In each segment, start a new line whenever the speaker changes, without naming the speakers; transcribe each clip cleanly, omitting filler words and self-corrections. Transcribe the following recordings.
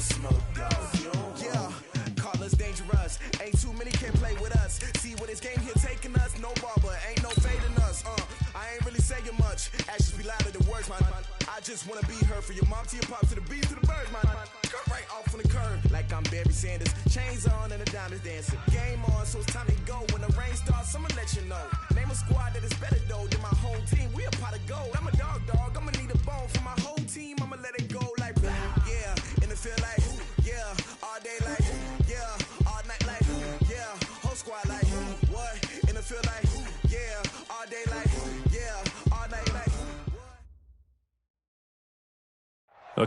smoke, yeah, call us dangerous. Ain't too many can play with us. See where this game here taking us. No barber, ain't no fading us. I ain't really saying much. Actions be louder than words, man. I just wanna be heard from your mom to your pop to the beat to the birds, man. Cut right off on the curve, like I'm Barry Sanders. Chains on and the diamonds dancing. Game on, so it's time to go. When the rain starts, I'ma let you know. Name a squad that is better though than my home team. We a pot of gold. I'm a dog. I'ma need a bone for my whole team. I'ma let it go like yeah. In the field like yeah. All day like yeah. All night like yeah. Whole squad like what? In the field like yeah. All day like yeah. All night like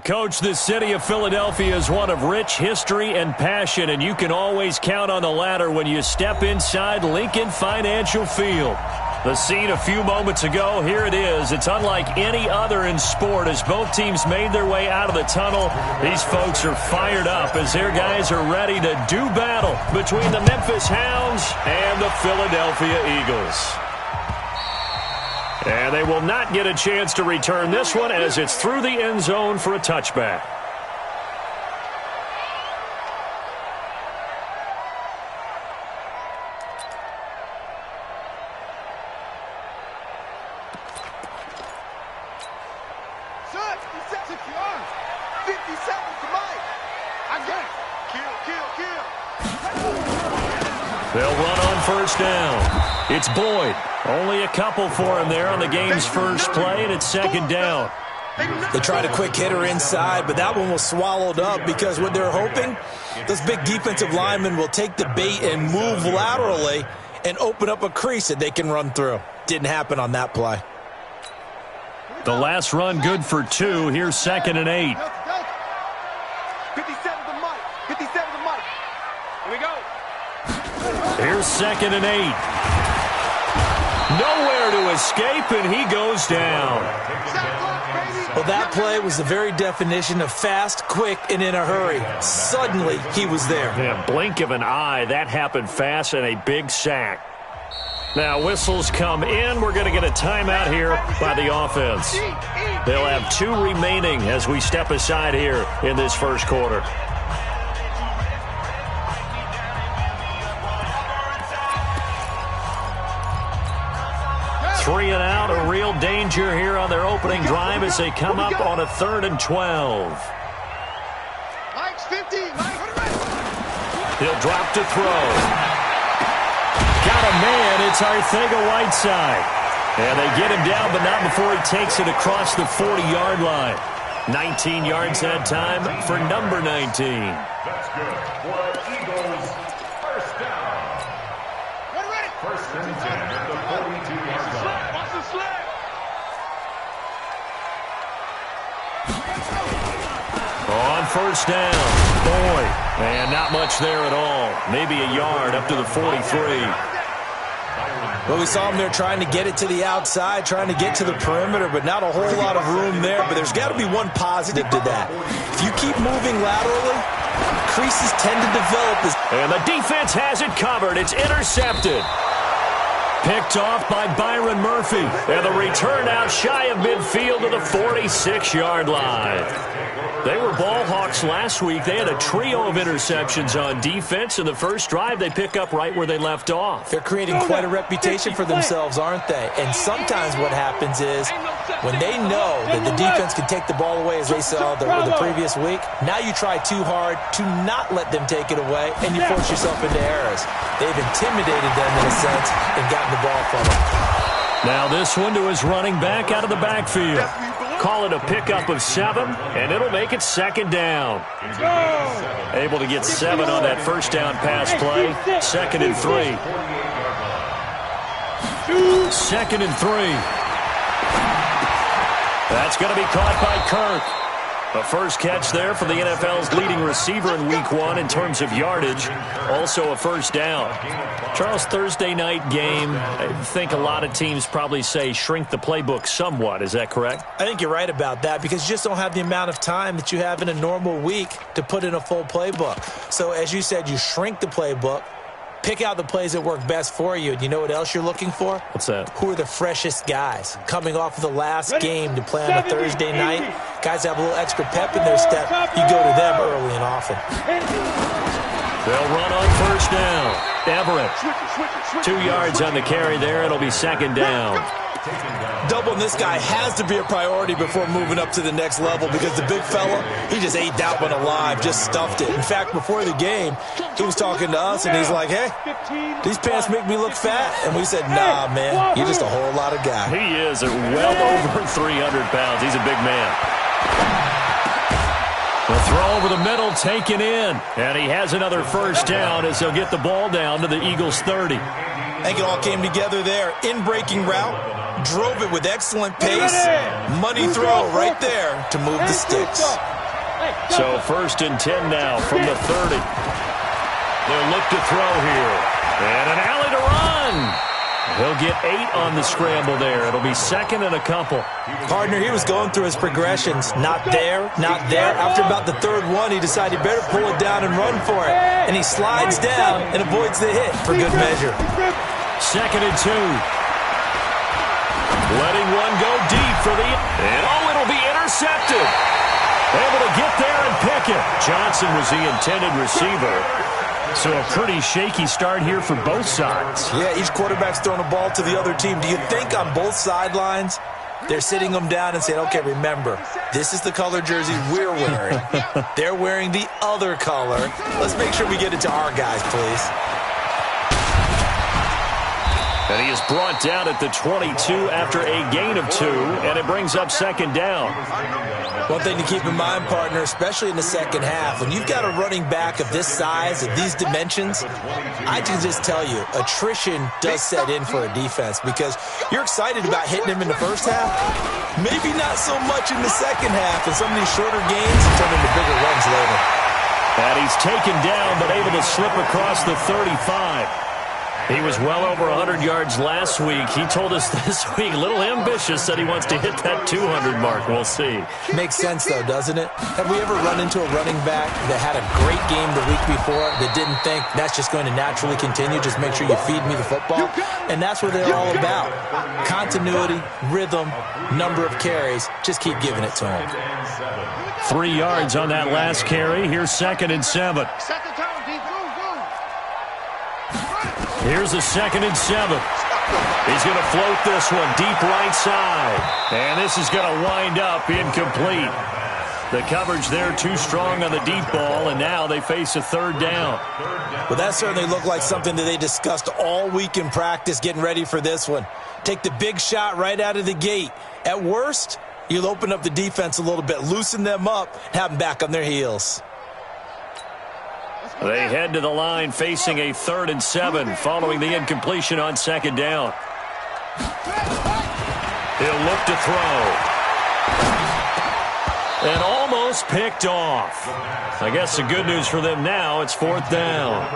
Coach, the city of Philadelphia is one of rich history and passion, and you can always count on the latter when you step inside Lincoln Financial Field. The scene a few moments ago, here it is. It's unlike any other in sport as both teams made their way out of the tunnel. These folks are fired up as their guys are ready to do battle between the Memphis Hounds and the Philadelphia Eagles. And they will not get a chance to return this one as it's through the end zone for a touchback. They'll run on first down. It's Boyd. Only a couple for him there on the game's first play, and it's second down.
They tried a quick hitter inside, but that one was swallowed up because what they're hoping, those big defensive linemen will take the bait and move laterally and open up a crease that they can run through. Didn't happen on that play.
The last run good for 2. Here's 2nd and 8.
57 to Mike. 57 to Mike. Here we go.
Here's 2nd and 8. Nowhere to escape, and he goes down.
Well, that play was the very definition of fast, quick, and in a hurry. Suddenly, he was there.
Yeah, blink of an eye. That happened fast and a big sack. Now, whistles come in. We're going to get a timeout here by the offense. They'll have 2 remaining as we step aside here in this first quarter. Three and out, a real danger here on their opening drive as they come up on a 3rd and 12.
Mike's 50.
He'll drop to throw. Got a man. It's Arcega-Whiteside. And they get him down, but not before he takes it across the 40-yard line. 19 yards that time for number 19.
That's good. For Eagles, first down. First and 10 at the 42-yard line.
Watch the slip.
On first down, Boyd. And not much there at all. Maybe a yard up to the 43.
Well, we saw him there trying to get it to the outside, trying to get to the perimeter, but not a whole lot of room there. But there's got to be one positive to that. If you keep moving laterally, creases tend to develop.
And the defense has it covered. It's intercepted. Picked off by Byron Murphy. And the return out shy of midfield to the 46-yard line. They were ball hawks last week. They had a trio of interceptions on defense. In the first drive, they pick up right where they left off.
They're creating quite a reputation for themselves, aren't they? And sometimes what happens is when they know that the defense can take the ball away, as they saw the previous week, now you try too hard to not let them take it away, and you force yourself into errors. They've intimidated them in a sense and gotten the ball from them.
Now this one to his running back out of the backfield. Call it a pickup of 7, and it'll make it second down. Able to get 7 on that first down pass play. 2nd and 3. 2nd and 3. That's going to be caught by Kirk. A first catch there for the NFL's leading receiver in Week 1 in terms of yardage. Also a first down. Charles, Thursday night game, I think a lot of teams probably say shrink the playbook somewhat. Is that correct?
I think you're right about that because you just don't have the amount of time that you have in a normal week to put in a full playbook. So as you said, you shrink the playbook. Pick out the plays that work best for you. And you know what else you're looking for?
What's that?
Who are the freshest guys? Coming off of the last game to play on a Thursday night, guys have a little extra pep in their step. You go to them early and often.
They'll run on first down. Everett. 2 yards on the carry there. It'll be second down.
Doubling this guy has to be a priority before moving up to the next level because the big fella, he just ate that one alive, just stuffed it. In fact, before the game, he was talking to us, and he's like, hey, these pants make me look fat. And we said, nah, man, you're just a whole lot of guy.
He is well over 300 pounds. He's a big man. The throw over the middle, taken in. And he has another first down as he'll get the ball down to the Eagles' 30.
I think it all came together there. In-breaking route. Drove it with excellent pace. Money throw right there to move the sticks.
So first and 10 now from the 30. They'll look to throw here. And an alley to run. He'll get 8 on the scramble there. It'll be second and a couple.
Partner, he was going through his progressions. Not there, not there. After about the third one, he decided he better pull it down and run for it. And he slides down and avoids the hit for good measure.
Second and 2. Letting one go deep for the... And it'll be intercepted. Able to get there and pick it. Johnson was the intended receiver. So a pretty shaky start here for both sides.
Yeah, each quarterback's throwing a ball to the other team. Do you think on both sidelines they're sitting them down and saying, okay, remember, this is the color jersey we're wearing. They're wearing the other color. Let's make sure we get it to our guys, please.
And he is brought down at the 22 after a gain of 2, and it brings up second down.
One thing to keep in mind, partner, especially in the second half, when you've got a running back of this size, of these dimensions, I can just tell you, attrition does set in for a defense because you're excited about hitting him in the first half, maybe not so much in the second half, and some of these shorter gains turn into bigger runs later.
And he's taken down, but able to slip across the 35. He was well over 100 yards last week. He told us this week, a little ambitious, said he wants to hit that 200 mark. We'll see.
Makes sense, though, doesn't it? Have we ever run into a running back that had a great game the week before that didn't think that's just going to naturally continue? Just make sure you feed me the football. And that's what they're all about. Continuity, rhythm, number of carries. Just keep giving it to him.
3 yards on that last carry. Here's second and 7. Here's a second and 7. He's going to float this one deep right side. And this is going to wind up incomplete. The coverage there too strong on the deep ball, and now they face a third down.
Well, that certainly looked like something that they discussed all week in practice getting ready for this one. Take the big shot right out of the gate. At worst, you'll open up the defense a little bit, loosen them up, have them back on their heels.
They head to the line facing a 3rd and 7 following the incompletion on second down. He'll look to throw. And almost picked off. I guess the good news for them now, it's 4th down.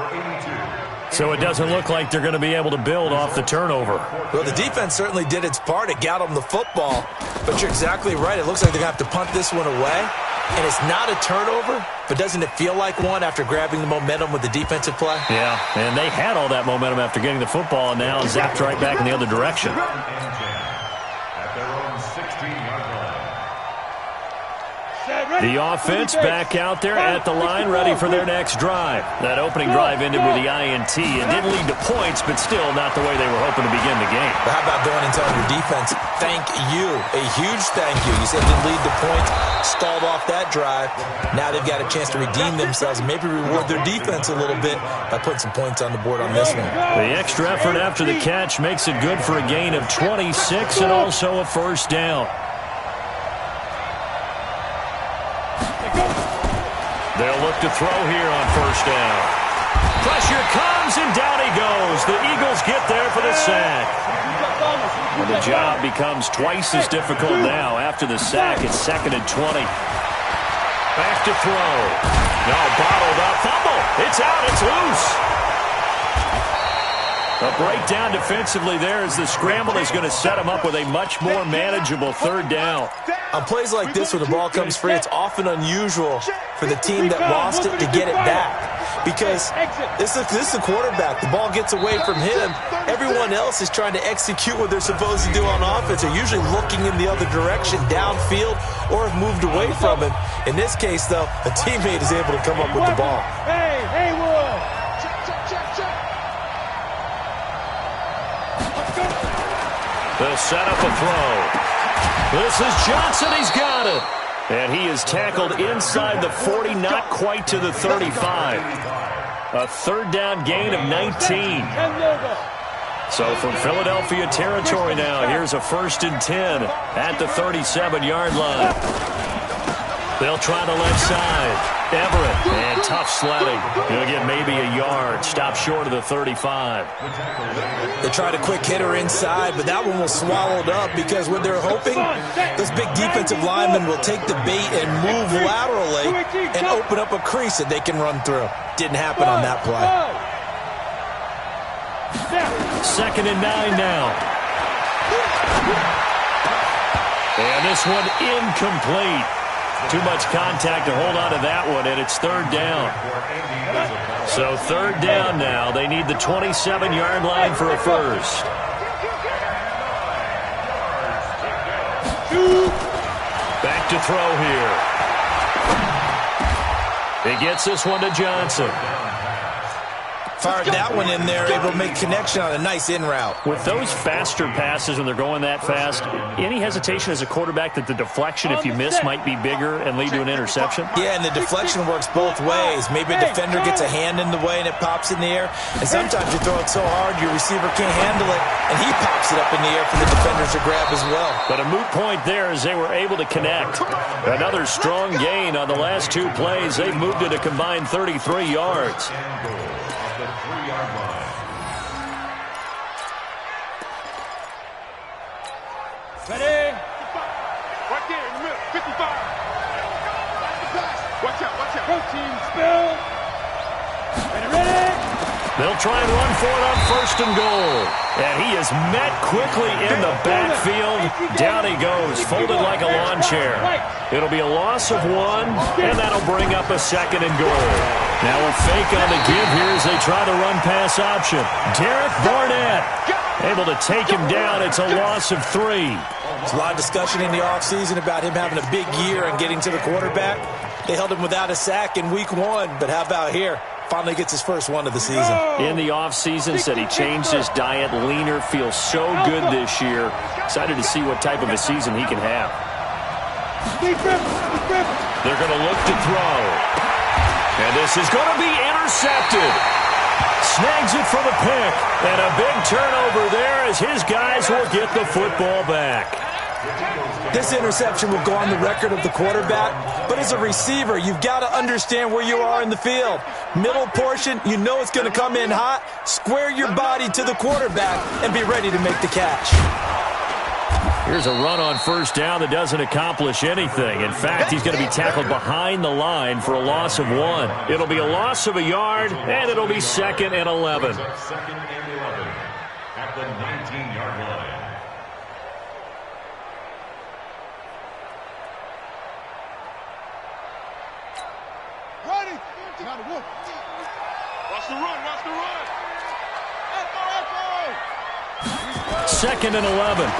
So it doesn't look like they're going to be able to build off the turnover.
Well, the defense certainly did its part. It got them the football. But you're exactly right. It looks like they're going to have to punt this one away. And it's not a turnover, but doesn't it feel like one after grabbing the momentum with the defensive play?
Yeah, and they had all that momentum after getting the football and now zapped right back in the other direction.
At their own 16-yard line.
The offense back out there at the line, ready for their next drive. That opening drive ended with the INT. It didn't lead to points, but still not the way they were hoping to begin the game.
But how about going and telling your defense, thank you, a huge thank you. You said it didn't lead to points, stalled off that drive. Now they've got a chance to redeem themselves and maybe reward their defense a little bit by putting some points on the board on this one.
The extra effort after the catch makes it good for a gain of 26 and also a first down. They'll look to throw here on first down. Pressure comes, and down he goes. The Eagles get there for the sack. And the job becomes twice as difficult now. After the sack, it's 2nd and 20. Back to throw. No, bottled up. Fumble. It's out. It's loose. A breakdown defensively there as the scramble is going to set them up with a much more manageable third down.
On plays like this where the ball comes free, it's often unusual for the team that lost it to get it back. Because this is the quarterback. The ball gets away from him. Everyone else is trying to execute what they're supposed to do on offense. They're usually looking in the other direction, downfield, or have moved away from him. In this case, though, a teammate is able to come up with the ball.
Hey, Wood.
They'll set up a throw. This is Johnson. He's got it. And he is tackled inside the 40, not quite to the 35. A third down gain of 19. So from Philadelphia territory now, here's a 1st and 10 at the 37-yard line. They'll try the left side. Everett, and tough sledding. He'll get maybe a yard. Stop short of the 35.
They tried a quick hitter inside, but that one was swallowed up because what they're hoping, those big defensive linemen will take the bait and move laterally and open up a crease that they can run through. Didn't happen on that play.
2nd and 9 now. And this one incomplete. Too much contact to hold on to that one, and it's 3rd down. So 3rd down now. They need the 27-yard line for a first. Back to throw here. He gets this one to Johnson.
Fired that one in there, able to make connection on a nice in route.
With those faster passes when they're going that fast, any hesitation as a quarterback that the deflection, if you miss, might be bigger and lead to an interception?
Yeah, and the deflection works both ways. Maybe a defender gets a hand in the way and it pops in the air. And sometimes you throw it so hard your receiver can't handle it, and he pops it up in the air for the defenders to grab as well.
But a moot point there as they were able to connect. Another strong gain on the last 2 plays. They've moved it a combined 33 yards.
Ready? Right there in the middle, 55. Watch out. Protein spill. Ready?
They'll try and run for it on 1st and goal. And he is met quickly in the backfield. Down he goes, folded like a lawn chair. It'll be a loss of 1, and that'll bring up a 2nd and goal. Now a fake on the give here as they try the run-pass option. Derek Barnett able to take him down. It's a loss of 3.
There's a lot of discussion in the offseason about him having a big year and getting to the quarterback. They held him without a sack in week 1, but how about here? Finally gets his first one of the season.
In the offseason, said he changed his diet, leaner, feels so good this year. Excited to see what type of a season he can have. They're going to look to throw. And this is going to be intercepted. Snags it for the pick. And a big turnover there as his guys will get the football back.
This interception will go on the record of the quarterback, but as a receiver, you've got to understand where you are in the field. Middle portion, you know it's going to come in hot. Square your body to the quarterback and be ready to make the catch.
Here's a run on 1st down that doesn't accomplish anything. In fact, he's going to be tackled behind the line for a loss of 1. It'll be a loss of a yard, and it'll be 2nd and 11.
2nd and 11 at the 19-yard line.
Ready? Watch the run. Echo.
2nd and 11.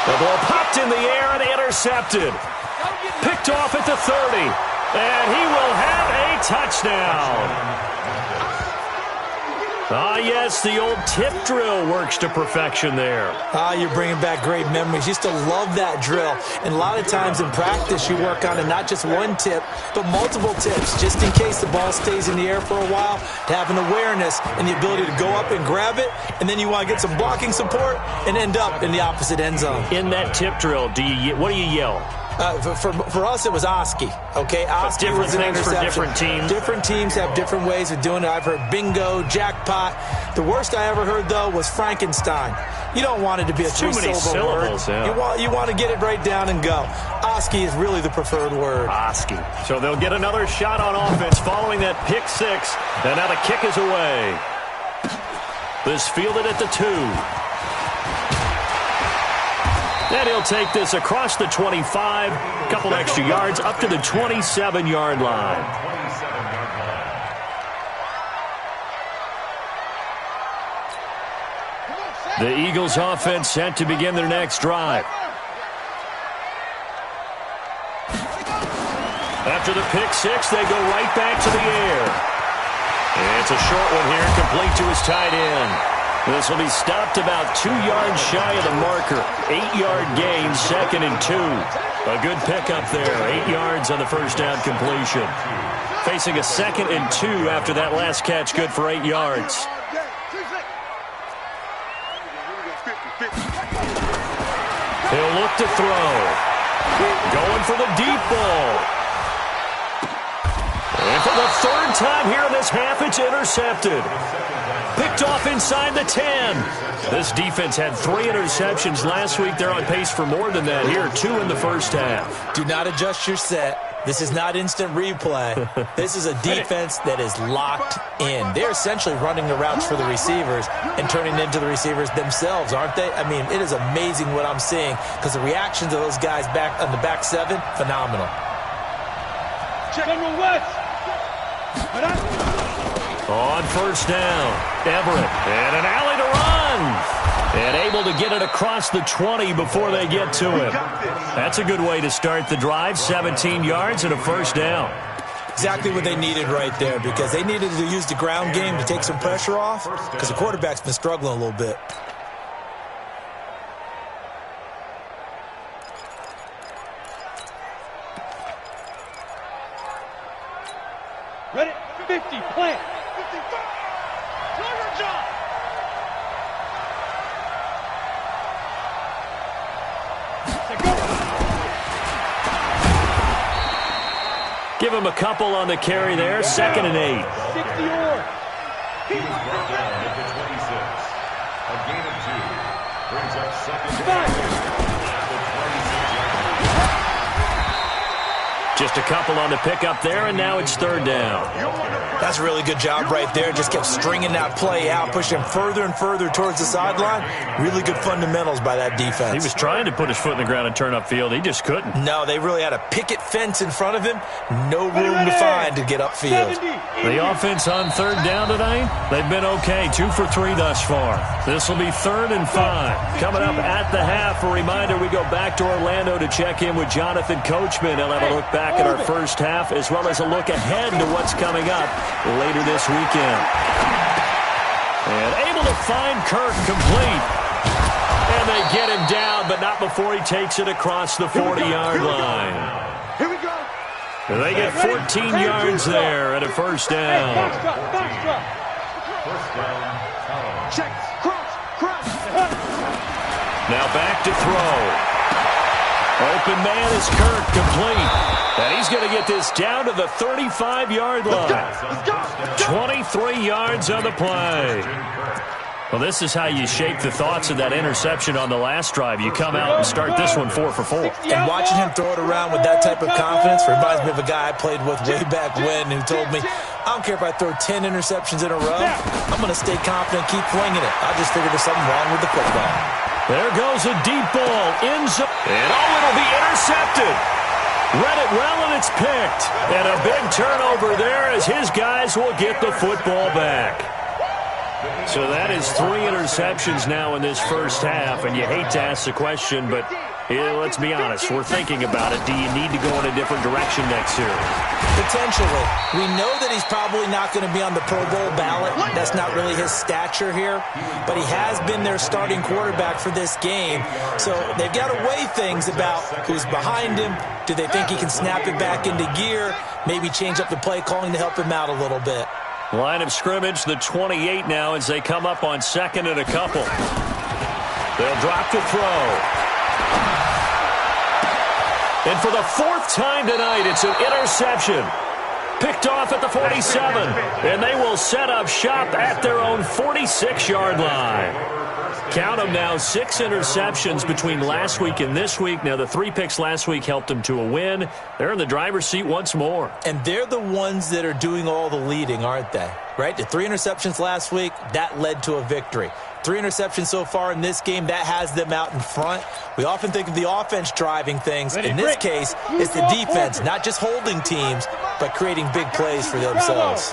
The ball popped in the air and intercepted. Picked off at the 30. And he will have a touchdown. Ah, yes, the old tip drill works to perfection there.
Ah, you're bringing back great memories. Used to love that drill. And a lot of times in practice, you work on it, not just one tip, but multiple tips, just in case the ball stays in the air for a while, to have an awareness and the ability to go up and grab it, and then you want to get some blocking support and end up in the opposite end zone.
In that tip drill, what do you yell?
For us, it was Oski. Okay, Oski
different
was an
things for
interception.
different teams.
Different teams have different ways of doing it. I've heard bingo, jackpot. The worst I ever heard, though, was Frankenstein. You don't want it to be a three-syllable word.
Yeah.
You want to get it right down and go. Oski is really the preferred word.
Oski. So they'll get another shot on offense following that pick 6. And now the kick is away. This fielded at the 2. And he'll take this across the 25, a couple extra yards, up to the 27-yard line. The Eagles offense set to begin their next drive. After the pick six, they go right back to the air. It's a short one here, complete to his tight end. This will be stopped about 2 yards shy of the marker. 8-yard gain, 2nd and 2. A good pickup there, 8 yards on the first down completion. Facing a 2nd and 2 after that last catch, good for 8 yards. He'll look to throw. Going for the deep ball. And for the 3rd time here in this half, it's intercepted. Picked off inside the 10. This defense had 3 interceptions last week. They're on pace for more than that here, 2 in the first half.
Do not adjust your set. This is not instant replay. This is a defense that is locked in. They're essentially running the routes for the receivers and turning into the receivers themselves, aren't they? I mean, it is amazing what I'm seeing because the reactions of those guys back on the back 7, phenomenal.
General West.
On first down, Everett, and an alley to run. And able to get it across the 20 before they get to him. That's a good way to start the drive, 17 yards and a first down.
Exactly what they needed right there because they needed to use the ground game to take some pressure off because the quarterback's been struggling a little bit.
Ready? 50, plant. 55. Clear job.
Give him a couple on the carry there, 2nd and 8.
60 or.
He was brought down at the 26. A gain of 2. Brings up 2nd down at the 26-yard line.
Just a couple on the pickup there, and now it's 3rd down.
That's a really good job right there. Just kept stringing that play out, pushing him further and further towards the sideline. Really good fundamentals by that defense.
He was trying to put his foot in the ground and turn upfield. He just couldn't.
No, they really had a picket fence in front of him. No room to find to get upfield.
The offense on 3rd down tonight, they've been okay. 2 for 3 thus far. This will be 3rd and 5. Coming up at the half, a reminder, we go back to Orlando to check in with Jonathan Coachman. He'll have a look back at our first half as well as a look ahead to what's coming up later this weekend. And able to find Kirk complete. And they get him down, but not before he takes it across the 40-yard line.
Here we go.
They get 14 yards there at a first down.
Box drop.
First down, Talon.
Check. Cross.
Now back to throw. Open man is Kirk, complete. And he's going to get this down to the 35-yard line. 23 yards on the play. Well, this is how you shape the thoughts of that interception on the last drive. You come out and start this one 4 for 4.
And watching him throw it around with that type of confidence reminds me of a guy I played with way back when who told me, I don't care if I throw 10 interceptions in a row. I'm going to stay confident, keep flinging it. I just figured there's something wrong with the football.
There goes a deep ball. Ends up. And it'll be intercepted. Read it well, and it's picked. And a big turnover there as his guys will get the football back. So that is 3 interceptions now in this first half, and you hate to ask the question, but let's be honest, we're thinking about it. Do you need to go in a different direction next year?
Potentially. We know that he's probably not going to be on the Pro Bowl ballot. That's not really his stature here, but he has been their starting quarterback for this game. So they've got to weigh things about who's behind him. Do they think he can snap it back into gear? Maybe change up the play calling to help him out a little bit.
Line of scrimmage, the 28 now as they come up on 2nd and a couple. They'll drop to throw. And for the 4th time tonight, it's an interception. Picked off at the 47. And they will set up shop at their own 46-yard line. Count them now, 6 interceptions between last week and this week. Now, the 3 picks last week helped them to a win. They're in the driver's seat once more.
And they're the ones that are doing all the leading, aren't they? Right? The 3 interceptions last week, that led to a victory. 3 interceptions so far in this game, that has them out in front. We often think of the offense driving things. In this case, it's the defense, not just holding teams, but creating big plays for themselves.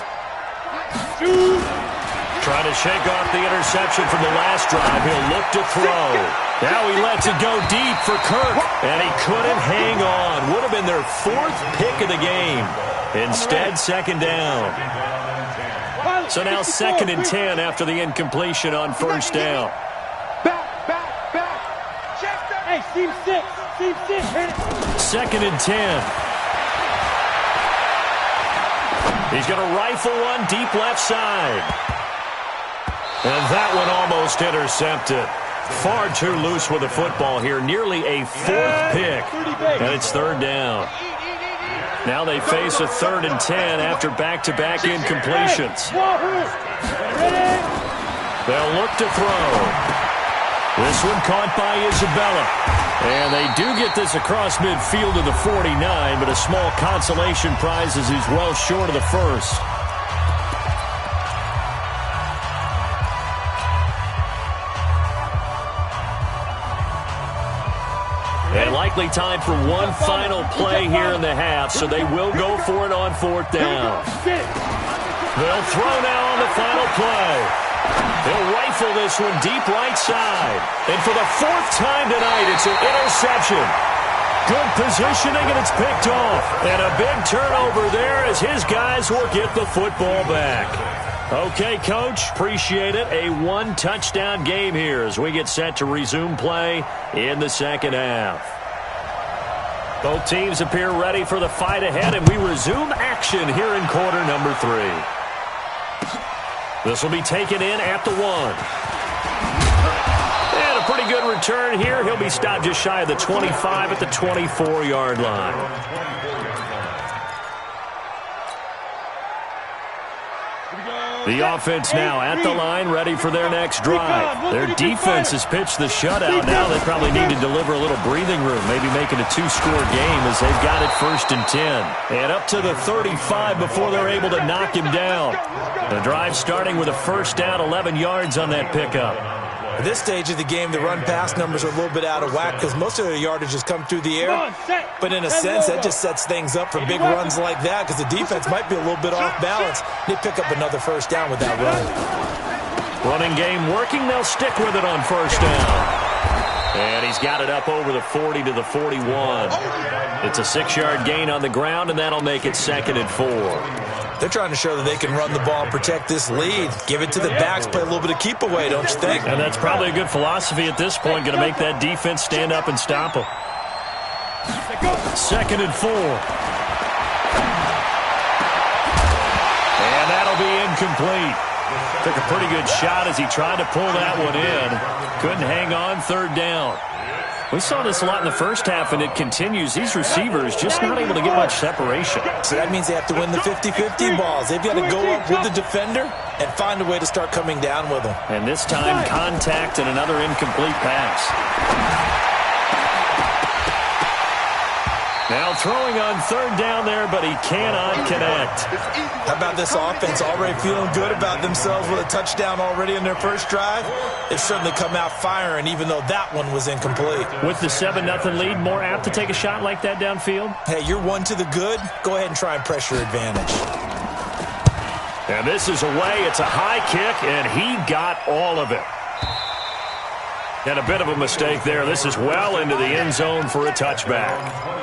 Trying to shake off the interception from the last drive. He'll look to throw. Now he lets it go deep for Kirk, and he couldn't hang on. Would have been their 4th pick of the game. Instead, 2nd down. So now 2nd and 10 after the incompletion on 1st down.
Back. Hey, seam 6.
2nd and 10. He's going to rifle one deep left side. And that one almost intercepted. Far too loose with the football here. Nearly a 4th pick. And it's 3rd down. Now they face a 3rd and 10 after back-to-back incompletions. They'll look to throw. This one caught by Isabella. And they do get this across midfield to the 49, but a small consolation prize as he's well short of the first. And likely time for one final play here in the half, so they will go for it on 4th down. They'll throw now on the final play. They'll rifle this one deep right side. And for the 4th time tonight, it's an interception. Good positioning, and it's picked off. And a big turnover there as his guys will get the football back. Okay, Coach, appreciate it. A 1-touchdown game here as we get set to resume play in the 2nd half. Both teams appear ready for the fight ahead, and we resume action here in quarter number 3. This will be taken in at the 1. And a pretty good return here. He'll be stopped just shy of the 25 at the 24-yard line. The offense now at the line, ready for their next drive. Their defense has pitched the shutout. Now they probably need to deliver a little breathing room, maybe making a 2-score game as they've got it 1st and 10. And up to the 35 before they're able to knock him down. The drive starting with a 1st down, 11 yards on that pickup.
At this stage of the game, the run-pass numbers are a little bit out of whack because most of their yardage has come through the air. But in a sense, that just sets things up for big runs like that because the defense might be a little bit off balance. They pick up another 1st down with that run.
Running game working. They'll stick with it on 1st down. And he's got it up over the 40 to the 41. It's a 6-yard gain on the ground, and that'll make it 2nd and 4.
They're trying to show that they can run the ball and protect this lead. Give it to the backs, play a little bit of keep away, don't you think?
And that's probably a good philosophy at this point, going to make that defense stand up and stop them. 2nd and 4. And that'll be incomplete. Took a pretty good shot as he tried to pull that one in. Couldn't hang on, 3rd down. We saw this a lot in the first half, and it continues. These receivers just not able to get much separation.
So that means they have to win the 50-50 balls. They've got to go up with the defender and find a way to start coming down with them.
And this time, contact and another incomplete pass. Now throwing on 3rd down there, but he cannot connect.
How about this offense already feeling good about themselves with a touchdown already in their first drive? They've certainly come out firing, even though that one was incomplete.
With the 7-0 lead, more apt to take a shot like that downfield?
Hey, you're 1 to the good. Go ahead and try and press your advantage.
And this is away. It's a high kick, and he got all of it. And a bit of a mistake there. This is well into the end zone for a touchback.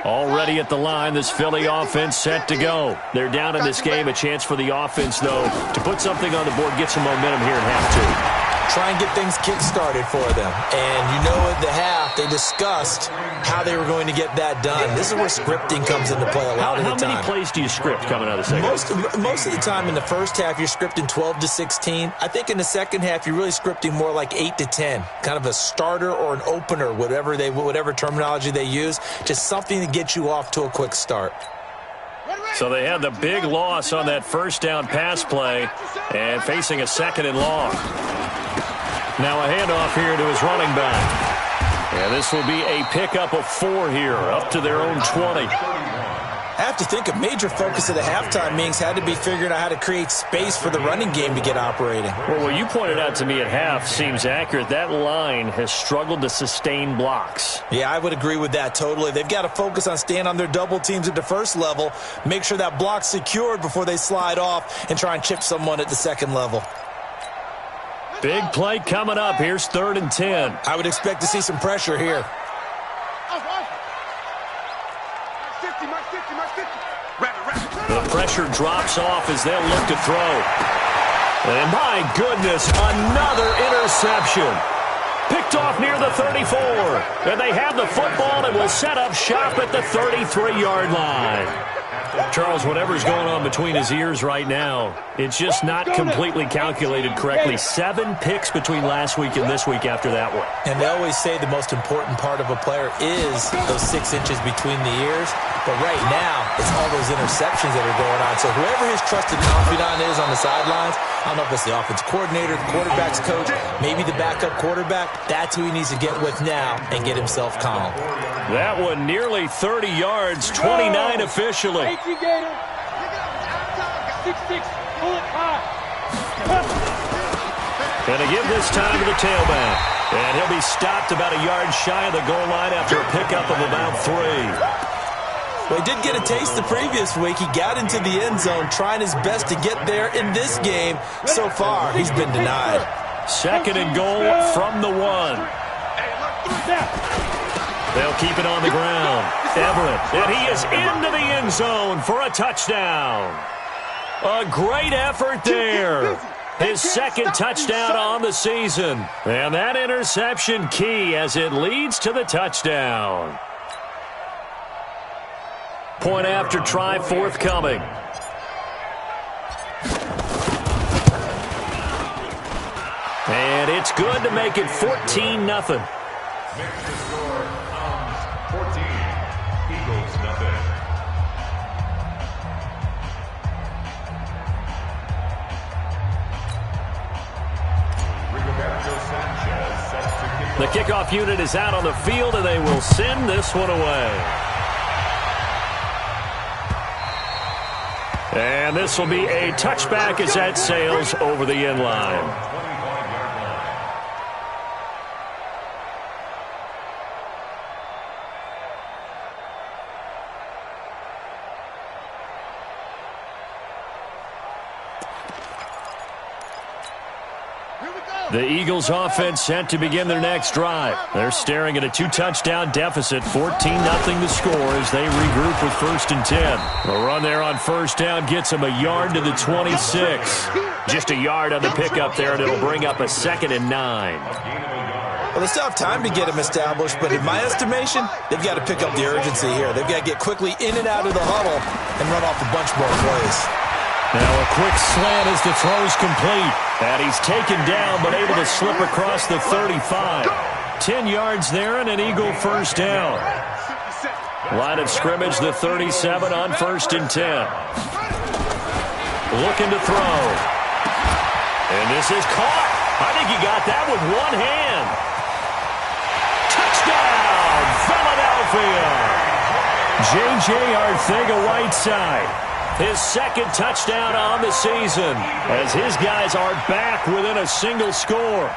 Already at the line, this Philly offense set to go. They're down in this game. A chance for the offense, though, to put something on the board, get some momentum here in half 2.
try and get things kick-started for them. And you know at the half, they discussed how they were going to get that done. This is where scripting comes into play a lot of the time.
How many plays do you script coming out of the second?
Most of the time in the first half, you're scripting 12 to 16. I think in the second half, you're really scripting more like 8 to 10. Kind of a starter or an opener, whatever terminology they use. Just something to get you off to a quick start.
So they had the big loss on that first down pass play and facing a second and long. Now a handoff here to his running back. And this will be a pickup of 4 here, up to their own 20.
I have to think a major focus of the halftime meetings had to be figuring out how to create space for the running game to get operating.
Well, what you pointed out to me at half seems accurate. That line has struggled to sustain blocks.
Yeah, I would agree with that totally. They've got to focus on staying on their double teams at the first level, make sure that block's secured before they slide off and try and chip someone at the second level.
Big play coming up. Here's 3rd and 10.
I would expect to see some pressure here.
The pressure drops off as they'll look to throw. And my goodness, another interception. Picked off near the 34. And they have the football and will set up shop at the 33-yard line. Charles, whatever's going on between his ears right now, it's just not completely calculated correctly. 7 picks between last week and this week after that one.
And they always say the most important part of a player is those 6 inches between the ears. But right now, it's all those interceptions that are going on. So whoever his trusted confidant is on the sidelines, I don't know if it's the offense coordinator, the quarterback's coach, maybe the backup quarterback, that's who he needs to get with now and get himself calm.
That one nearly 30 yards, 29 officially.
6-6, pull it high.
Gonna give this time to the tailback. And he'll be stopped about a yard shy of the goal line after a pickup of about 3.
Well, he did get a taste the previous week. He got into the end zone trying his best to get there in this game. So far, he's been denied.
2nd and goal from the 1. They'll keep it on the ground. Everett, and he is into the end zone for a touchdown. A great effort there. His 2nd touchdown on the season. And that interception key as it leads to the touchdown. Point after try forthcoming. And it's good to make it 14-0.
Makes the score 14. Eagles nothing.
The kickoff unit is out on the field, and they will send this one away. And this will be a touchback as that sails over the end line. The Eagles offense set to begin their next drive. They're staring at a 2-touchdown deficit, 14-0 the score as they regroup with 1st and 10. A run there on 1st down gets them a yard to the 26. Just a yard on the pickup there, and it'll bring up a 2nd and 9.
Well, they still have time to get him established, but in my estimation, they've got to pick up the urgency here. They've got to get quickly in and out of the huddle and run off a bunch more plays.
Now a quick slant as the throw's complete. And he's taken down but able to slip across the 35. 10 yards there and an Eagle 1st down. Line of scrimmage, the 37 on 1st and 10. Looking to throw. And this is caught. I think he got that with one hand. Touchdown, Philadelphia. J.J. Arcega-Whiteside. His 2nd touchdown on the season as his guys are back within a single score.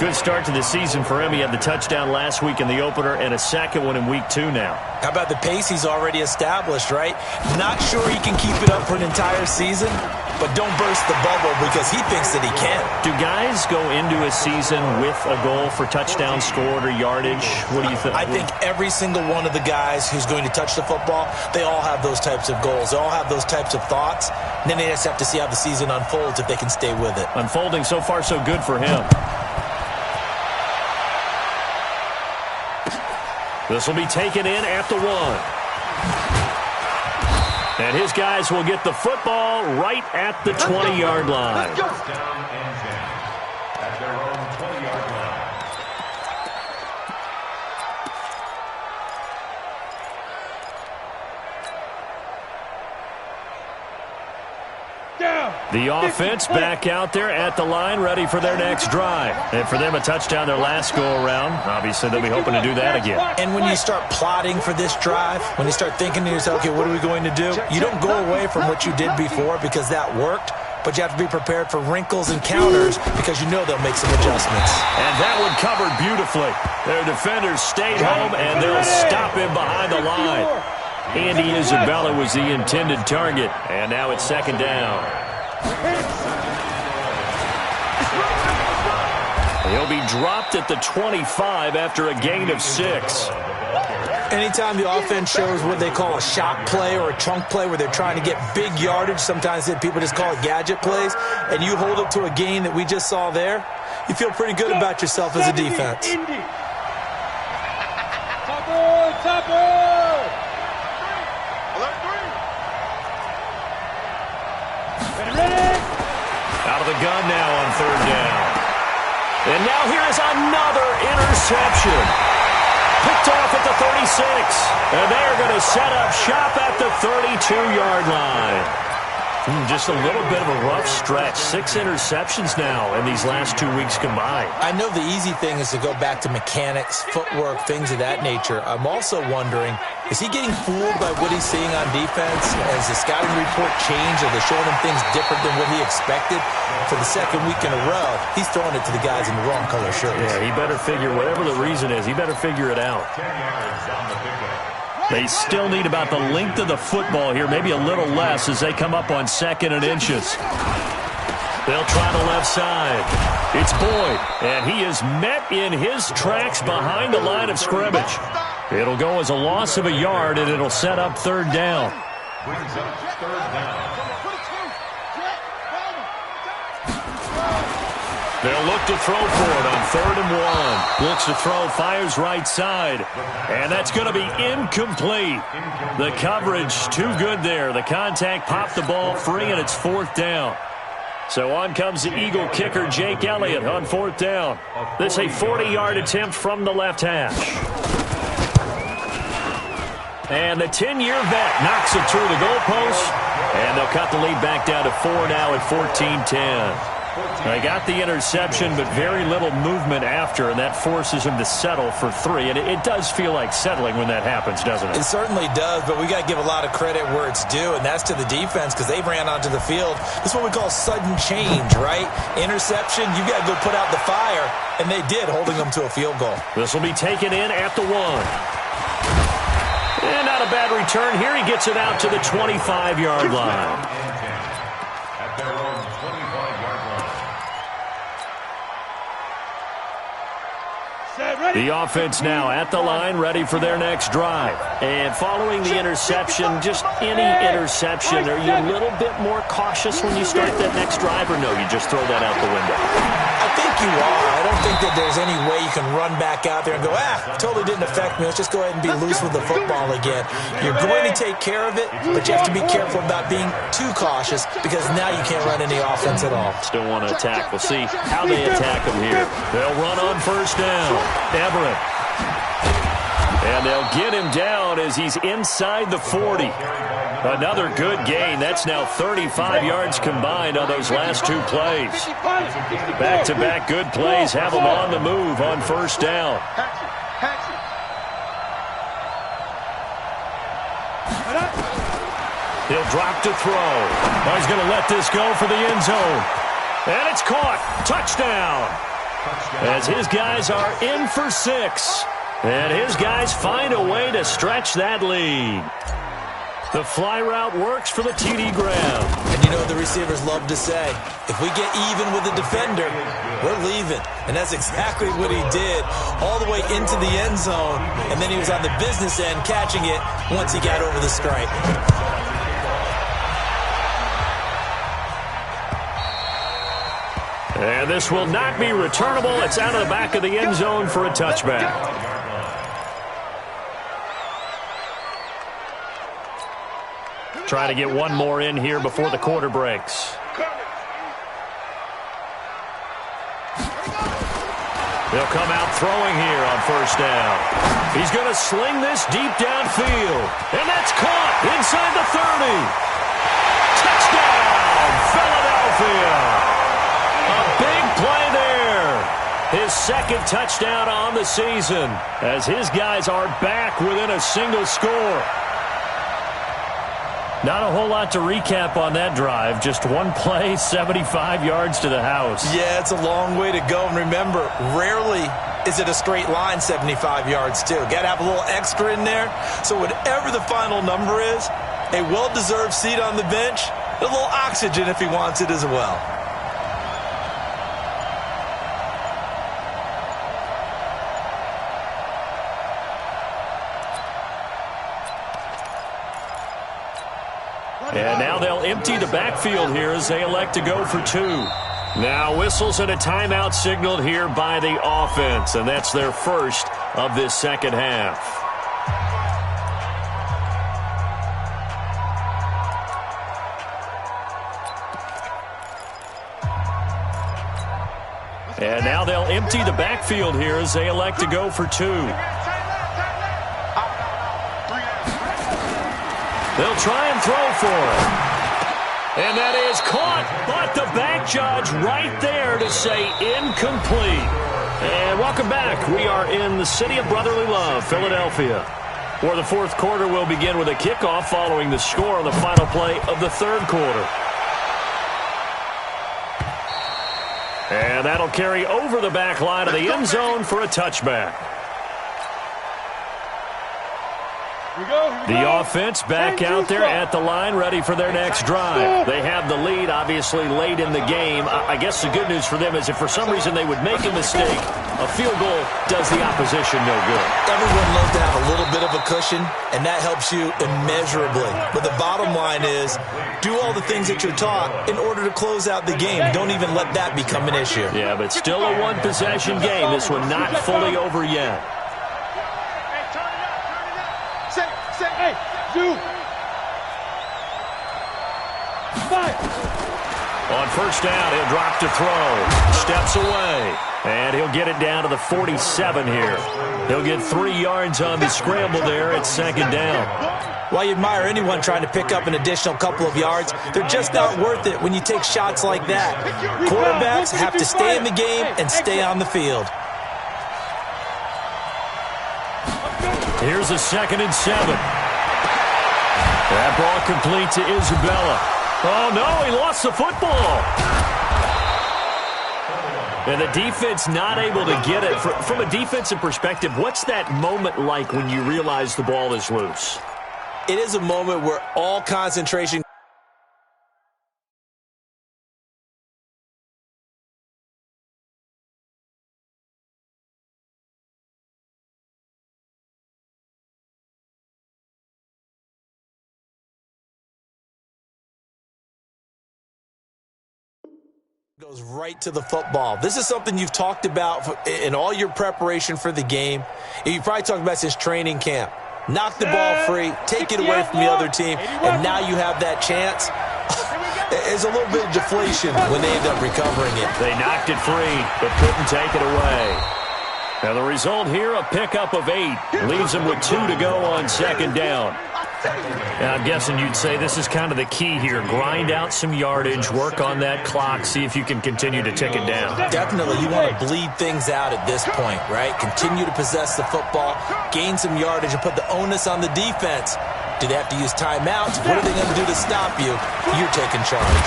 Good start to the season for him. He had the touchdown last week in the opener and a 2nd one in week 2 now.
How about the pace he's already established, right? Not sure he can keep it up for an entire season, but don't burst the bubble because he thinks that he can.
Do guys go into a season with a goal for touchdown scored or yardage? What do you think?
I think every single one of the guys who's going to touch the football, they all have those types of goals. They all have those types of thoughts. And then they just have to see how the season unfolds if they can stay with it.
Unfolding so far so good for him. This will be taken in at the 1. And his guys will get the football right at the 20-yard line.
Down and 10 at their own 20-yard line.
The offense back out there at the line, ready for their next drive. And for them, a touchdown their last go-around. Obviously, they'll be hoping to do that again.
And when you start plotting for this drive, when you start thinking to yourself, okay, what are we going to do? You don't go away from what you did before because that worked, but you have to be prepared for wrinkles and counters because you know they'll make some adjustments.
And that one covered beautifully. Their defenders stayed home, and they'll stop him behind the line. Andy Isabella was the intended target, and now it's second down. He'll be dropped at the 25 after a gain of 6.
Anytime the offense shows what they call a shot play or a chunk play where they're trying to get big yardage, sometimes people just call it gadget plays, and you hold it to a gain that we just saw there, you feel pretty good about yourself as a defense.
Out of the gun now on third down. And now here is another interception. Picked off at the 36. And they're going to set up shop at the 32-yard line. Just a little bit of a rough stretch. 6 interceptions now in these last 2 weeks combined.
I know the easy thing is to go back to mechanics, footwork, things of that nature. I'm also wondering, is he getting fooled by what he's seeing on defense? Has the scouting report changed? Are they showing him things different than what he expected? For the second week in a row, he's throwing it to the guys in the wrong color shirts.
Yeah, he better figure, whatever the reason is, he better figure it out.
10 yards on the pickup.
They still need about the length of the football here, maybe a little less as they come up on 2nd and inches. They'll try the left side. It's Boyd, and he is met in his tracks behind the line of scrimmage. It'll go as a loss of a yard, and it'll set up third down.
Brings up third down.
They'll look to throw for it on 3rd and 1. Looks to throw, fires right side. And that's going to be incomplete. The coverage too good there. The contact popped the ball free, and it's 4th down. So on comes the Eagle kicker, Jake Elliott, on 4th down. This a 40-yard attempt from the left hash. And the 10-year vet knocks it through the goalpost. And they'll cut the lead back down to 4 now at 14-10. They got the interception, but very little movement after, and that forces him to settle for 3. And it does feel like settling when that happens, doesn't it?
It certainly does, but we got to give a lot of credit where it's due, and that's to the defense because they ran onto the field. This is what we call sudden change, right? Interception, you got to go put out the fire, and they did, holding them to a field goal.
This will be taken in at the 1. And not a bad return here. He gets it out to the 25-yard line.
At their own 25-yard line.
The offense now at the line, ready for their next drive. And following the interception, just any interception, are you a little bit more cautious when you start that next drive, or no, you just throw that out the window?
I think you are. I don't think that there's any way you can run back out there and go, totally didn't affect me. Let's just go ahead and be loose with the football again. You're going to take care of it, but you have to be careful about being too cautious because now you can't run any offense at all.
Still want to attack. We'll see how they attack him here. They'll run on 1st down. Everett. And they'll get him down as he's inside the 40. Another good gain. That's now 35 yards combined on those last 2 plays. Back-to-back good plays have them on the move on 1st down. He'll drop to throw. He's going to let this go for the end zone. And it's caught. Touchdown. As his guys are in for 6. And his guys find a way to stretch that lead. The fly route works for the TD grab.
And you know what the receivers love to say? If we get even with the defender, we're leaving. And that's exactly what he did all the way into the end zone. And then he was on the business end catching it once he got over the stripe.
And this will not be returnable. It's out of the back of the end zone for a touchback. Try to get one more in here before the quarter breaks. They'll come out throwing here on first down. He's going to sling this deep downfield. And that's caught inside the 30. Touchdown, Philadelphia. A big play there. His second touchdown on the season as his guys are back within a single score. Not a whole lot to recap on that drive. Just one play, 75 yards to the house. Yeah, it's a long way to go. And remember, rarely is it a straight line 75 yards, too. Got to have a little extra in there. So whatever the final number is, a well-deserved seat on the bench, a little oxygen if he wants it as well. And now they'll empty the backfield here as they elect to go for two. Now whistles and a timeout signaled here by the offense, and that's their first of this second half. And now they'll empty the backfield here as they elect to go for two. They'll try and throw for it. And that is caught, but the back judge right there to say incomplete. And welcome back. We are in the city of brotherly love, Philadelphia, where the fourth quarter will begin with a kickoff following the score on the final play of the third quarter. And that'll carry over the back line of the end zone for a touchback. The offense back out there at the line, ready for their next drive. They have the lead, obviously, late in the game. I guess the good news for them is if for some reason they would make a mistake, a field goal does the opposition no good. Everyone loves to have a little bit of a cushion, and that helps you immeasurably. But the bottom line is, do all the things that you're taught in order to close out the game. Don't even let that become an issue. Yeah, but still a one-possession game. This one not fully over yet. On first down, he'll drop to throw. Steps away. And he'll get it down to the 47 here. He'll get 3 yards on the scramble there at second down. While you admire anyone trying to pick up an additional couple of yards, they're just not worth it when you take shots like that. Quarterbacks have to stay in the game and stay on the field. Here's a 2nd and 7. That ball complete to Isabella. Oh, no, he lost the football. And the defense not able to get it. From a defensive perspective, what's that moment like when you realize the ball is loose? It is a moment where all concentration goes right to the football. This is something you've talked about in all your preparation for the game. You probably talked about since training camp. Knock the ball free, take it away from the other team, and now you have that chance. There's a little bit of deflation when they end up recovering it. They knocked it free, but couldn't take it away. Now the result here, a pickup of 8. Leaves them with 2 to go on second down. Now, I'm guessing you'd say this is kind of the key here. Grind out some yardage, work on that clock, see if you can continue to tick it down. Definitely. You want to bleed things out at this point, right? Continue to possess the football, gain some yardage, and put the onus on the defense. Do they have to use timeouts? What are they going to do to stop you? You're taking charge.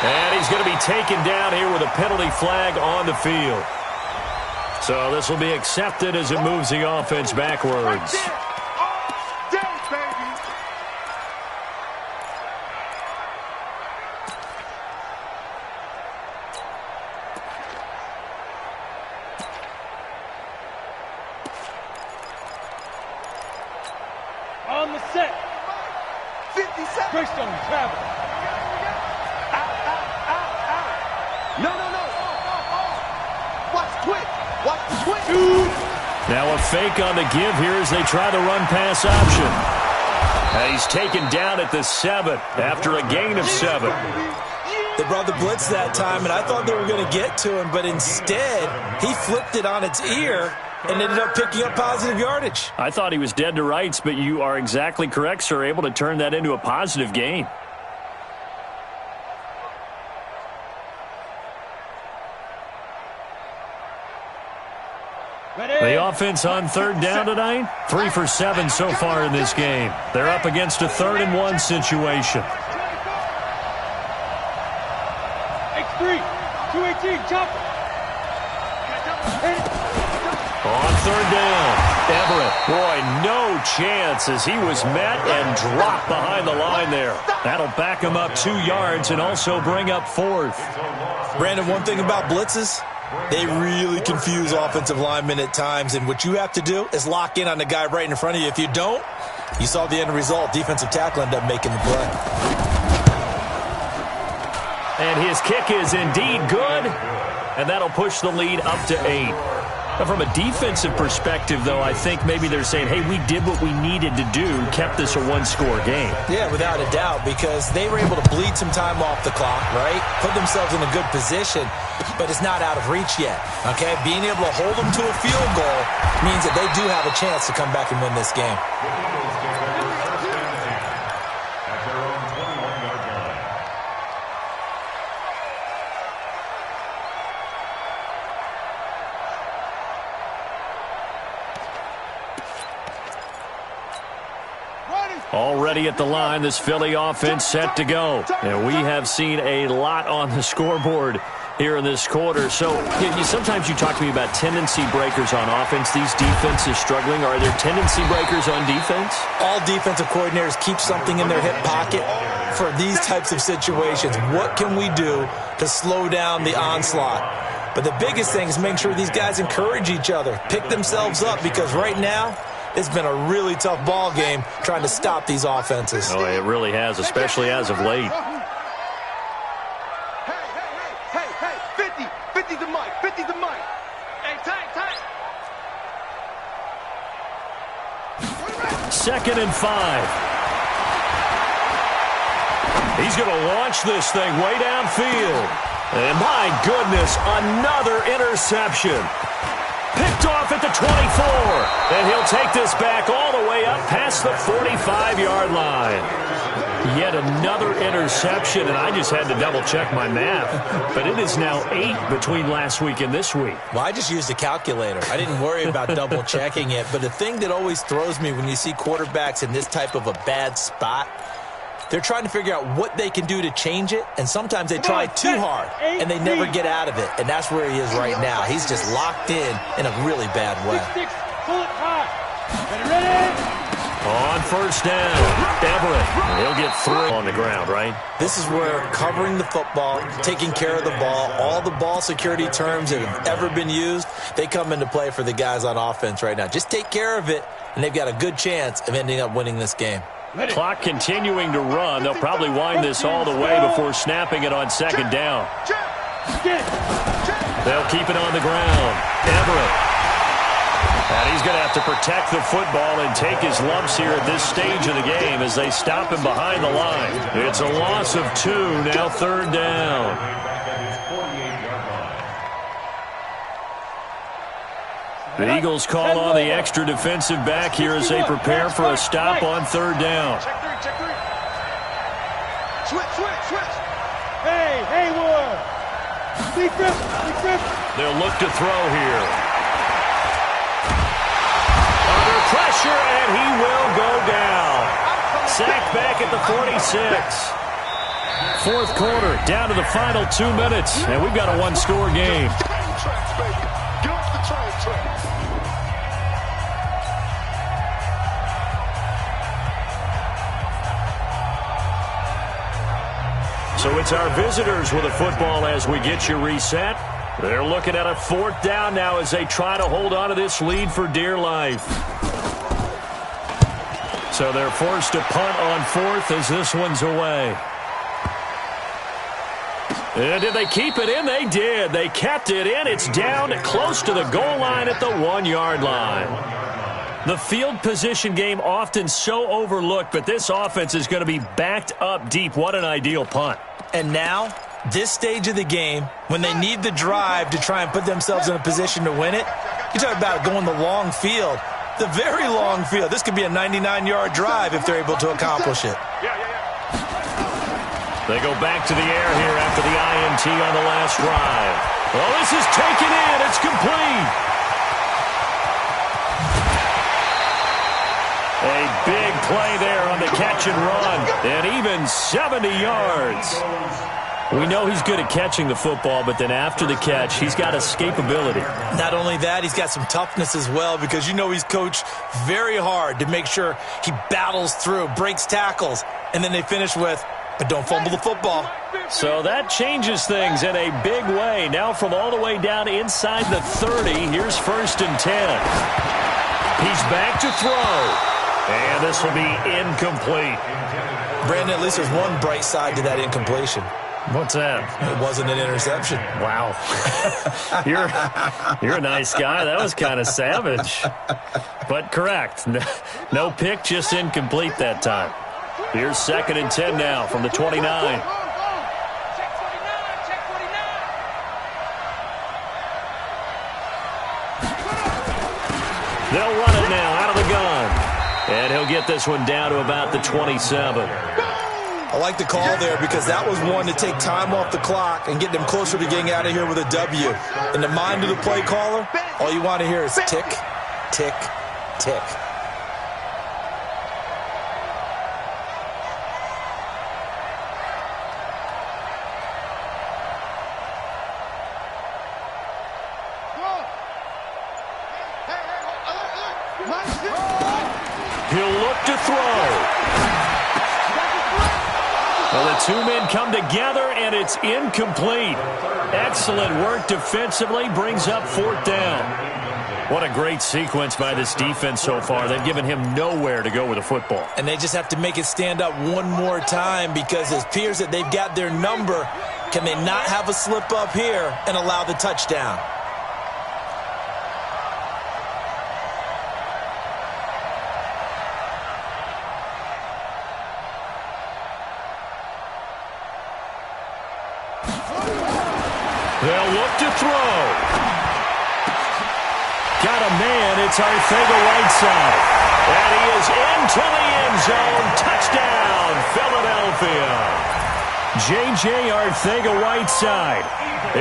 And he's going to be taken down here with a penalty flag on the field. So this will be accepted as it moves the offense backwards.
On the set.
57.
Greystone travel.
Out. No. Watch quick. Watch the twitch.
Now a fake on the give here as they try the run-pass option. He's taken down at the 7 after a gain of 7.
They brought the blitz that time, and I thought they were going to get to him, but instead, he flipped it on its ear and ended up picking up positive yardage.
I thought he was dead to rights, but you are exactly correct, sir, able to turn that into a positive gain. The offense on 3rd down tonight, 3 for 7 so far in this game. They're up against a 3rd and 1 situation.
X3, 218, chopper.
On 3rd down, Everett. Boy, no chance as he was met and dropped behind the line there. That'll back him up 2 yards and also bring up 4th.
Brandon, one thing about blitzes, they really confuse offensive linemen at times, and what you have to do is lock in on the guy right in front of you. If you don't, you saw the end result. Defensive tackle ended up making the play.
And his kick is indeed good, and that'll push the lead up to 8. Now, from a defensive perspective, though, I think maybe they're saying, hey, we did what we needed to do, kept this a 1-score game.
Yeah, without a doubt, because they were able to bleed some time off the clock, right? Put themselves in a good position, but it's not out of reach yet, okay? Being able to hold them to a field goal means that they do have a chance to come back and win this game.
Already at the line, this Philly offense set to go. And we have seen a lot on the scoreboard here in this quarter. So sometimes you talk to me about tendency breakers on offense. These defenses struggling. Are there tendency breakers on defense?
All defensive coordinators keep something in their hip pocket for these types of situations. What can we do to slow down the onslaught? But the biggest thing is make sure these guys encourage each other, pick themselves up, because right now, it's been a really tough ball game trying to stop these offenses.
Oh, it really has, especially as of late.
Hey, 50's the mic, 50's the mic. Hey, tight.
2nd and 5. He's going to launch this thing way downfield. And my goodness, another interception. Picked off at the 24. And he'll take this back all the way up past the 45-yard line. Yet another interception, and I just had to double-check my math. But it is now 8 between last week and this week.
Well, I just used a calculator. I didn't worry about double-checking it. But the thing that always throws me when you see quarterbacks in this type of a bad spot, they're trying to figure out what they can do to change it, and sometimes they try too hard, and they never get out of it. And that's where he is right now. He's just locked in a really bad way.
Pull it high. Ready?
On 1st down, Everett. He'll get 3 on the ground, right?
This is where covering the football, taking care of the ball, all the ball security terms that have ever been used, they come into play for the guys on offense right now. Just take care of it, and they've got a good chance of ending up winning this game.
Clock continuing to run. They'll probably wind this all the way before snapping it on 2nd down. They'll keep it on the ground. Everett. And he's going to have to protect the football and take his lumps here at this stage of the game as they stop him behind the line. It's a loss of 2, now 3rd down. The Eagles call on the extra defensive back here as they prepare for a stop on 3rd down.
Check 3. Switch. Hey, Haywood. Deep grip.
They'll look to throw here. Under pressure, and he will go down. Sacked back at the 46. 4th quarter, down to the final 2 minutes, and we've got a 1-score game.
Get off the train.
So it's our visitors with a football as we get you reset. They're looking at a 4th down now as they try to hold on to this lead for dear life. So they're forced to punt on 4th as this one's away. And did they keep it in? They did. They kept it in. It's down close to the goal line at the 1-yard line. The field position game often so overlooked, but this offense is going to be backed up deep. What an ideal punt.
And now, this stage of the game, when they need the drive to try and put themselves in a position to win it, you talk about going the long field, the very long field. This could be a 99-yard drive if they're able to accomplish it.
They go back to the air here after the INT on the last drive. Well, this is taken in. It's complete. A big play there on the catch and run, and even 70 yards. We know he's good at catching the football, but then after the catch, he's got escapability.
Not only that, he's got some toughness as well, because you know he's coached very hard to make sure he battles through, breaks tackles, and then they finish with, but don't fumble the football.
So that changes things in a big way. Now from all the way down inside the 30, here's 1st and 10. He's back to throw. And this will be incomplete.
Brandon, at least there's one bright side to that incompletion.
What's that?
It wasn't an interception.
Wow. You're a nice guy. That was kind of savage. But correct. No pick, just incomplete that time. Here's 2nd and 10 now from the 29. They'll run it now out of the gun. And he'll get this one down to about the 27.
I like the call there because that was one to take time off the clock and get them closer to getting out of here with a W. In the mind of the play caller, all you want to hear is tick, tick, tick.
He'll look to throw. Well, the two men come together, and it's incomplete. Excellent work defensively, brings up 4th down. What a great sequence by this defense so far. They've given him nowhere to go with the football.
And they just have to make it stand up one more time because it appears that they've got their number. Can they not have a slip up here and allow the touchdown?
They'll look to throw. Got a man. It's Arcega-Whiteside. And he is into the end zone. Touchdown, Philadelphia. J.J. Arcega-Whiteside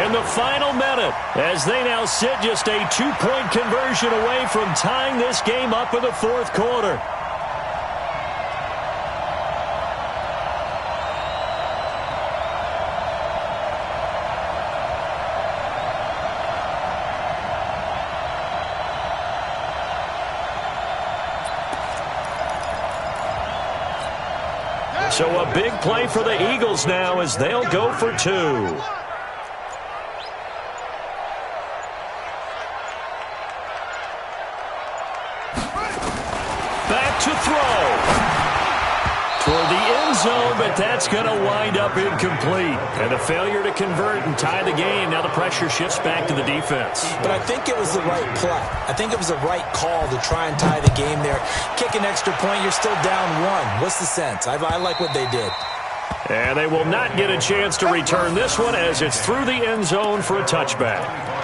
in the final minute as they now sit just a 2-point conversion away from tying this game up in the 4th quarter. So a big play for the Eagles now as they'll go for 2. Back to throw. Toward the end zone, but that's going to wind up incomplete. And a failure to convert and tie the game. Now the pressure shifts back to the defense.
But I think it was the right play. I think it was the right call to try and tie the game there. Kick an extra point, you're still down 1. What's the sense? I like what they did.
And they will not get a chance to return this one as it's through the end zone for a touchback.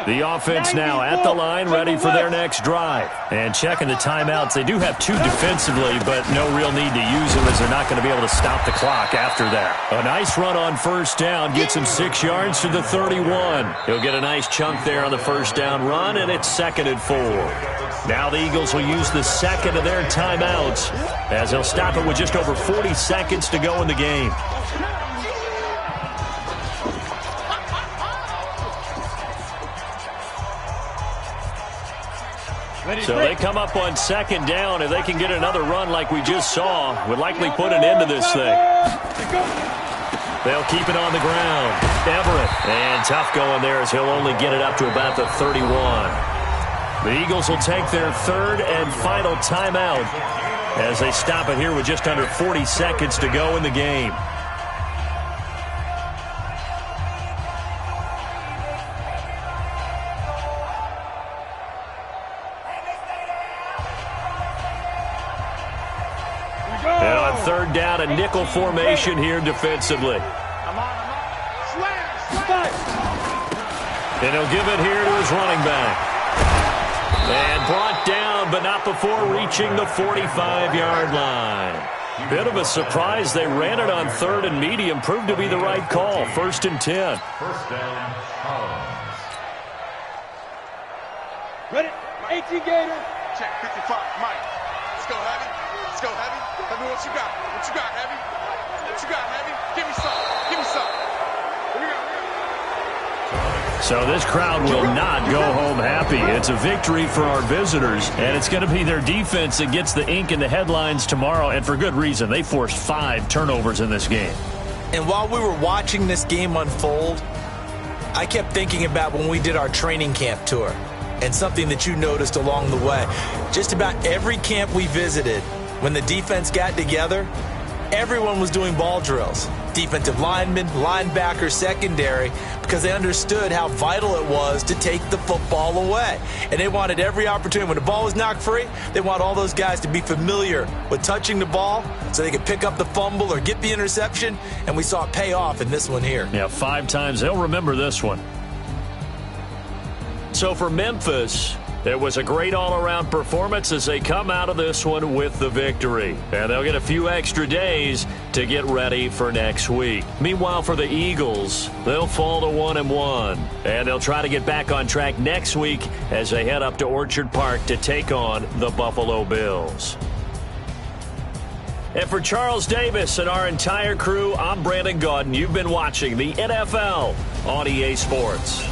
The offense now at the line, ready for their next drive. And checking the timeouts. They do have 2 defensively, but no real need to use them as they're not going to be able to stop the clock after that. A nice run on 1st down. Gets him 6 yards to the 31. He'll get a nice chunk there on the 1st down run, and it's 2nd and 4. Now the Eagles will use the 2nd of their timeouts as they'll stop it with just over 40 seconds to go in the game. So they come up on 2nd down. If they can get another run like we just saw, would likely put an end to this thing. They'll keep it on the ground. Everett. And tough going there as he'll only get it up to about the 31. The Eagles will take their 3rd and final timeout as they stop it here with just under 40 seconds to go in the game. third down and nickel formation here defensively. And he'll give it here to his running back. And brought down, but not before reaching the 45-yard line. Bit of a surprise. They ran it on third and medium. Proved to be the right call. 1st and 10.
First down, Collins.
Ready? 18 Gator. Check 55. Mike. Let's go, Heavy. Let's go, Heavy. Heavy, what you got? What you got, Heavy? What you got, Heavy? Give me some. Give me some. Here we go.
So this crowd will not go home happy. It's a victory for our visitors, and it's going to be their defense that gets the ink in the headlines tomorrow, and for good reason. They forced 5 turnovers in this game.
And while we were watching this game unfold, I kept thinking about when we did our training camp tour and something that you noticed along the way. Just about every camp we visited, when the defense got together, everyone was doing ball drills. Defensive linemen, linebackers, secondary, because they understood how vital it was to take the football away. And they wanted every opportunity. When the ball was knocked free, they want all those guys to be familiar with touching the ball so they could pick up the fumble or get the interception. And we saw it pay off in this one here.
Yeah, 5 times. They'll remember this one. So for Memphis, it was a great all-around performance as they come out of this one with the victory. And they'll get a few extra days to get ready for next week. Meanwhile, for the Eagles, they'll fall to 1-1. And they'll try to get back on track next week as they head up to Orchard Park to take on the Buffalo Bills. And for Charles Davis and our entire crew, I'm Brandon Gaudin. You've been watching the NFL on EA Sports.